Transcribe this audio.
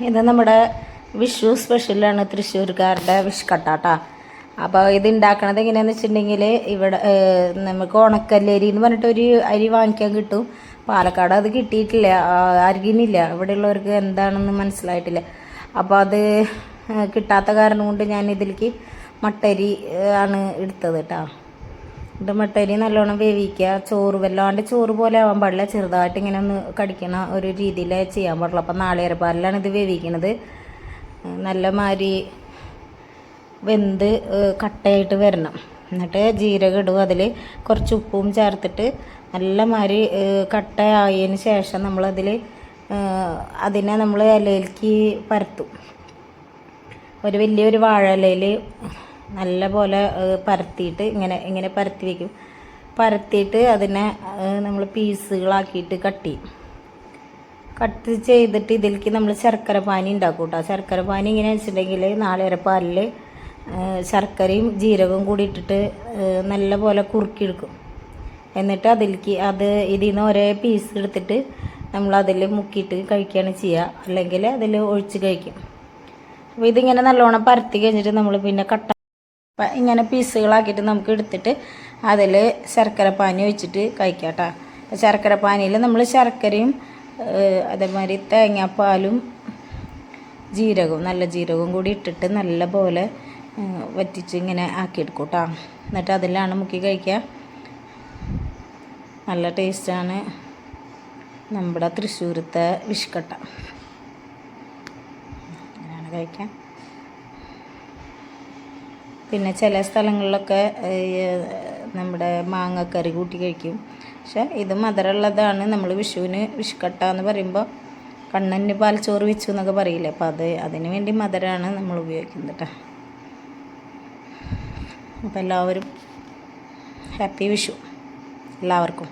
ഇത് നമ്മുടെ വിഷു സ്പെഷ്യലാണ്, തൃശ്ശൂർക്കാരുടെ വിഷുക്കട്ടാട്ടാ. അപ്പോൾ ഇത് ഉണ്ടാക്കണത് എങ്ങനെയാണെന്ന് വെച്ചിട്ടുണ്ടെങ്കിൽ, ഇവിടെ നമുക്ക് ഉണക്കല്ലരി എന്ന് പറഞ്ഞിട്ടൊരു അരി വാങ്ങിക്കാൻ കിട്ടും. പാലക്കാട് അത് കിട്ടിയിട്ടില്ല, അറിയുന്നില്ല, ഇവിടെയുള്ളവർക്ക് എന്താണെന്ന് മനസ്സിലായിട്ടില്ല. അപ്പോൾ അത് കിട്ടാത്ത കാരണം കൊണ്ട് ഞാൻ ഇതിലേക്ക് മട്ടരി ആണ് എടുത്തത് കേട്ടോ. ഇത് മട്ടരി നല്ലോണം വേവിക്കുക. ചോറ് വല്ലാണ്ട് ചോറ് പോലെ ആവാൻ പാടില്ല, ചെറുതായിട്ട് ഇങ്ങനെ ഒന്ന് കടിക്കണ ഒരു രീതിയിൽ ചെയ്യാൻ പാടുള്ളൂ. അപ്പം നാളികേരപ്പാലിലാണ് ഇത് വേവിക്കണത്. നല്ല മാതിരി വെന്ത് കട്ടയായിട്ട് വരണം. എന്നിട്ട് ജീരകം ഇടും, അതിൽ കുറച്ച് ഉപ്പും ചേർത്തിട്ട് നല്ല മാതിരി കട്ടയായതിന് ശേഷം നമ്മളതിൽ അതിനെ നമ്മൾ ഇലയിലേക്ക് പരത്തും. ഒരു വലിയൊരു വാഴ ഇലയിൽ നല്ല പോലെ പരത്തിയിട്ട് ഇങ്ങനെ പരത്തി വയ്ക്കും. പരത്തിയിട്ട് അതിനെ നമ്മൾ പീസുകളാക്കിയിട്ട് കട്ട് ചെയ്തിട്ട് ഇതിലേക്ക് നമ്മൾ ശർക്കര പാനി ഉണ്ടാക്കും കേട്ടോ. ശർക്കര പാനി ഇങ്ങനെ വെച്ചിട്ടുണ്ടെങ്കിൽ നാളികേരപ്പാലിൽ ശർക്കരയും ജീരകവും കൂടി ഇട്ടിട്ട് നല്ല പോലെ കുറുക്കിയെടുക്കും. എന്നിട്ട് അതിലേക്ക് ഇതിൽ നിന്ന് ഒരേ പീസ് എടുത്തിട്ട് നമ്മൾ അതിൽ മുക്കിയിട്ട് കഴിക്കുകയാണ് ചെയ്യുക, അല്ലെങ്കിൽ അതിൽ ഒഴിച്ച് കഴിക്കും. അപ്പോൾ ഇതിങ്ങനെ നല്ലോണം പരത്തി കഴിഞ്ഞിട്ട് നമ്മൾ പിന്നെ ഇങ്ങനെ പീസുകളാക്കിയിട്ട് നമുക്ക് എടുത്തിട്ട് അതിൽ ശർക്കര പാനി ഒഴിച്ചിട്ട് കഴിക്കാം കേട്ടോ. ശർക്കര പാനിയിൽ നമ്മൾ ശർക്കരയും അതേമാതിരി തേങ്ങാപ്പാലും ജീരകവും നല്ല ജീരകവും കൂടി ഇട്ടിട്ട് നല്ല പോലെ വറ്റിച്ച് ഇങ്ങനെ ആക്കിയെടുക്കും കേട്ടോ. എന്നിട്ട് അതിലാണ് മുക്കി കഴിക്കുക. നല്ല ടേസ്റ്റാണ് നമ്മുടെ തൃശ്ശൂരത്തെ വിഷുക്കട്ട. അങ്ങനെയാണ് കഴിക്കാൻ. പിന്നെ ചില സ്ഥലങ്ങളിലൊക്കെ നമ്മുടെ മാങ്ങക്കറി കൂട്ടി കഴിക്കും. പക്ഷേ ഇത് മധുരമുള്ളതാണ്. നമ്മൾ വിഷുവിന് വിഷുക്കട്ട എന്ന് പറയുമ്പോൾ കണ്ണന് പാൽച്ചോറ് വെച്ചു എന്നൊക്കെ പറയില്ലേ, അപ്പോൾ അതിന് വേണ്ടി മധുരമാണ് നമ്മൾ ഉപയോഗിക്കുന്നത് കേട്ടോ. അപ്പോൾ എല്ലാവരും ഹാപ്പി വിഷു എല്ലാവർക്കും.